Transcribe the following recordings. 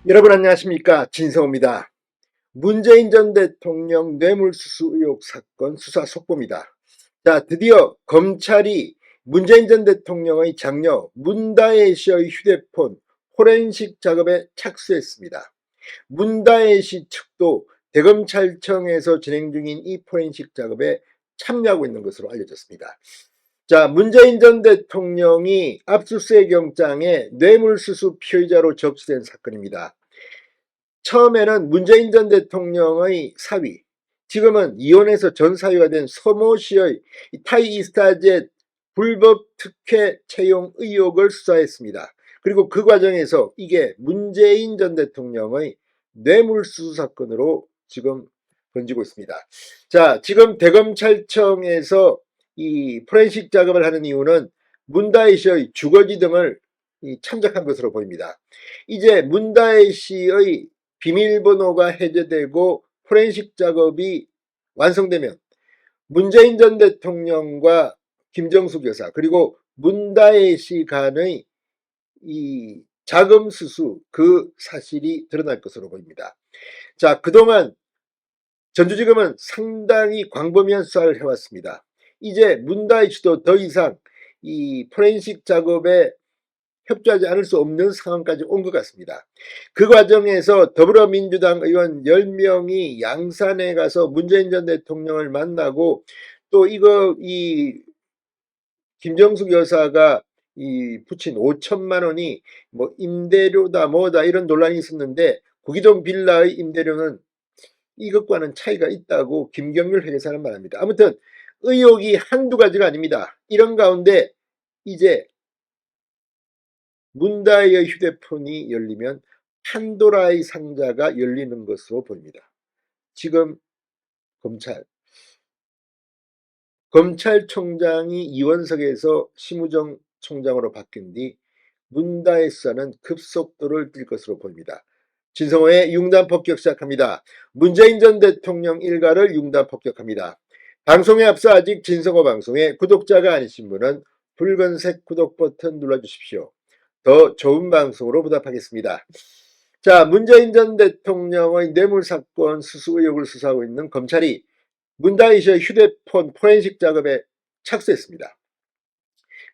여러분 안녕하십니까, 진성호입니다. 문재인 전 대통령 뇌물수수 의혹 사건 수사 속보입니다. 자, 드디어 검찰이 문재인 전 대통령의 장녀 문다혜 씨의 휴대폰 포렌식 작업에 착수했습니다. 문다혜 씨 측도 대검찰청에서 진행 중인 이 포렌식 작업에 참여하고 있는 것으로 알려졌습니다. 자, 문재인 전 대통령이 압수수색 영장에 뇌물수수 피의자로 적시된 사건입니다. 처음에는 문재인 전 대통령의 사위, 지금은 이혼해서 전 사위가 된 서모 씨의 타이이스타젯 불법 특혜 채용 의혹을 수사했습니다. 그리고 그 과정에서 이게 문재인 전 대통령의 뇌물수수 사건으로 지금 번지고 있습니다. 자, 지금 대검찰청에서 이 포렌식 작업을 하는 이유는 문다혜 씨의 주거지 등을 참작한 것으로 보입니다. 이제 문다혜 씨의 비밀번호가 해제되고 포렌식 작업이 완성되면 문재인 전 대통령과 김정숙 여사 그리고 문다혜 씨 간의 이 자금 수수 그 사실이 드러날 것으로 보입니다. 자, 그동안 전주지검은 상당히 광범위한 수사를 해왔습니다. 이제 문다혜 씨도 더 이상 이 포렌식 작업에 협조하지 않을 수 없는 상황까지 온 것 같습니다. 그 과정에서 더불어민주당 의원 10명이 양산에 가서 문재인 전 대통령을 만나고 또 이 김정숙 여사가 붙인 5천만 원이 뭐 임대료다 뭐다 이런 논란이 있었는데 구기동 빌라의 임대료는 이것과는 차이가 있다고 김경률 회계사는 말합니다. 아무튼 의혹이 한두 가지가 아닙니다. 이런 가운데 이제 문다혜의 휴대폰이 열리면 판도라의 상자가 열리는 것으로 보입니다. 지금 검찰총장이 이원석에서 심우정 총장으로 바뀐 뒤 문다혜 수사는 급속도를 띨 것으로 보입니다. 진성호의 융단 폭격 시작합니다. 문재인 전 대통령 일가를 융단 폭격합니다. 방송에 앞서 아직 진성호 방송에 구독자가 아니신 분은 붉은색 구독 버튼 눌러주십시오. 더 좋은 방송으로 보답하겠습니다. 자, 문재인 전 대통령의 뇌물사건 수수 의혹을 수사하고 있는 검찰이 문다혜 씨의 휴대폰 포렌식 작업에 착수했습니다.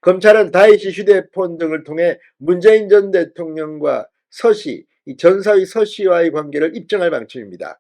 검찰은 다혜 씨 휴대폰 등을 통해 문재인 전 대통령과 서씨, 전 사위 서씨와의 관계를 입증할 방침입니다.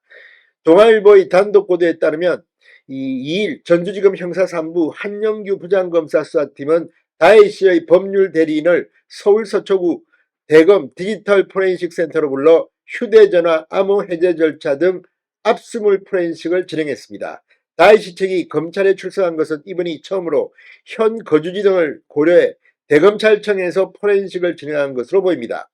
동아일보의 단독 보도에 따르면 2일 전주지검 형사 3부 한영규 부장검사 수사팀은 다혜 씨의 법률 대리인을 서울 서초구 대검 디지털 포렌식 센터로 불러 휴대전화 암호 해제 절차 등 압수물 포렌식을 진행했습니다. 다혜 씨 측이 검찰에 출석한 것은 이번이 처음으로 현 거주지 등을 고려해 대검찰청에서 포렌식을 진행한 것으로 보입니다.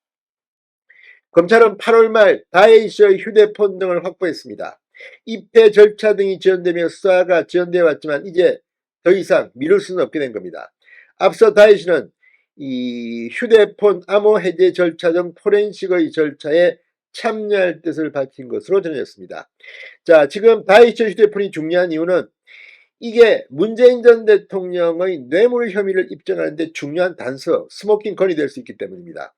검찰은 8월 말 다혜 씨의 휴대폰 등을 확보했습니다. 입회 절차 등이 지연되며 수사가 지연되어 왔지만 이제 더 이상 미룰 수는 없게 된 겁니다. 앞서 다혜 씨는 이 휴대폰 암호 해제 절차 등 포렌식의 절차에 참여할 뜻을 밝힌 것으로 전해졌습니다. 자, 지금 다혜 씨의 휴대폰이 중요한 이유는 이게 문재인 전 대통령의 뇌물 혐의를 입증하는 데 중요한 단서, 스모킹 건이 될 수 있기 때문입니다.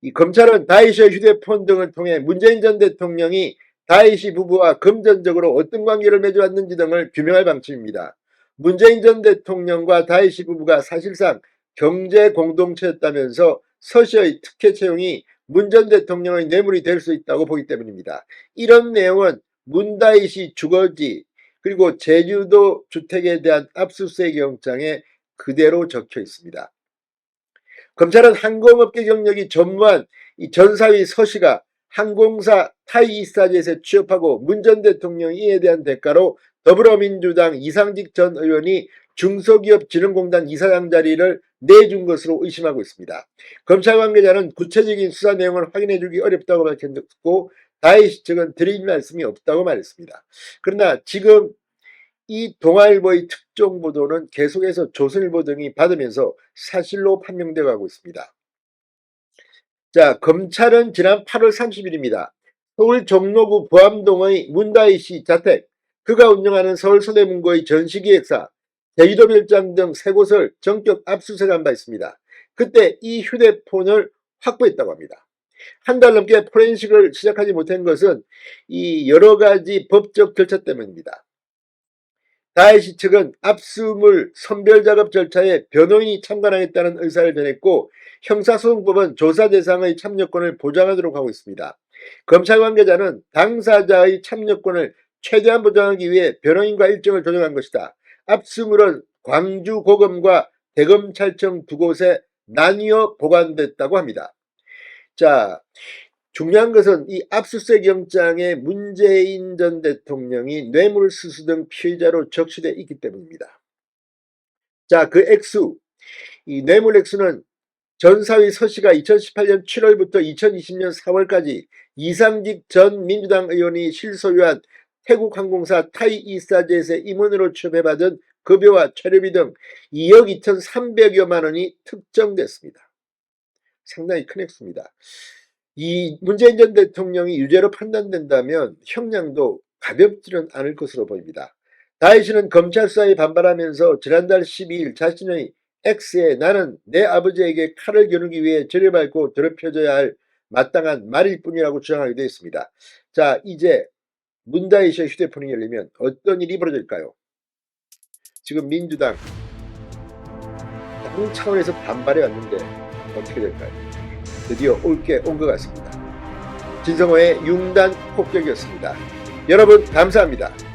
이 검찰은 다혜 씨의 휴대폰 등을 통해 문재인 전 대통령이 다혜 씨 부부와 금전적으로 어떤 관계를 맺어왔는지 등을 규명할 방침입니다. 문재인 전 대통령과 다혜 씨 부부가 사실상 경제 공동체였다면서 서 씨의 특혜 채용이 문 전 대통령의 뇌물이 될 수 있다고 보기 때문입니다. 이런 내용은 문다혜 씨 주거지 그리고 제주도 주택에 대한 압수수색 영장에 그대로 적혀 있습니다. 검찰은 항공업계 경력이 전무한 이 전사위 서 씨가 항공사 타이이스타젯에 취업하고 문 전 대통령이 이에 대한 대가로 더불어민주당 이상직 전 의원이 중소기업진흥공단 이사장 자리를 내준 것으로 의심하고 있습니다. 검찰 관계자는 구체적인 수사 내용을 확인해 주기 어렵다고 밝혔고 다혜 씨 측은 드릴 말씀이 없다고 말했습니다. 그러나 지금 이 동아일보의 특종 보도는 계속해서 조선일보 등이 받으면서 사실로 판명되어 가고 있습니다. 자, 검찰은 지난 8월 30일입니다. 서울 종로구 보암동의 문다혜 씨 자택, 그가 운영하는 서울 서대문구의 전시기획사, 제주도 별장 등 세 곳을 전격 압수수색한 바 있습니다. 그때 이 휴대폰을 확보했다고 합니다. 한 달 넘게 포렌식을 시작하지 못한 것은 이 여러 가지 법적 절차 때문입니다. 다에시 측은 압수물 선별작업 절차에 변호인이 참관하겠다는 의사를 전했고 형사소송법은 조사 대상의 참여권을 보장하도록 하고 있습니다. 검찰 관계자는 당사자의 참여권을 최대한 보장하기 위해 변호인과 일정을 조정한 것이다. 압수물은 광주고검과 대검찰청 두 곳에 나뉘어 보관됐다고 합니다. 자, 중요한 것은 이 압수수색 영장에 문재인 전 대통령이 뇌물수수 등 피의자로 적시되어 있기 때문입니다. 자, 그 액수, 이 뇌물 액수는 전 사위 서 씨가 2018년 7월부터 2020년 4월까지 이상직 전 민주당 의원이 실소유한 태국 항공사 타이이스타젯의 임원으로 취업해받은 급여와 차료비 등 2억 2,300여만 원이 특정됐습니다. 상당히 큰 액수입니다. 이 문재인 전 대통령이 유죄로 판단된다면 형량도 가볍지는 않을 것으로 보입니다. 다혜씨는 검찰 수사에 반발하면서 지난달 12일 자신의 X에 나는 내 아버지에게 칼을 겨누기 위해 저를 밟고 더럽혀져야 할 마땅한 말일 뿐이라고 주장하기도 했습니다. 자, 이제 문다혜씨의 휴대폰이 열리면 어떤 일이 벌어질까요? 지금 민주당 당 차원에서 반발해 왔는데 어떻게 될까요? 드디어 올 게 온 것 같습니다. 진성호의 융단 폭격이었습니다. 여러분 감사합니다.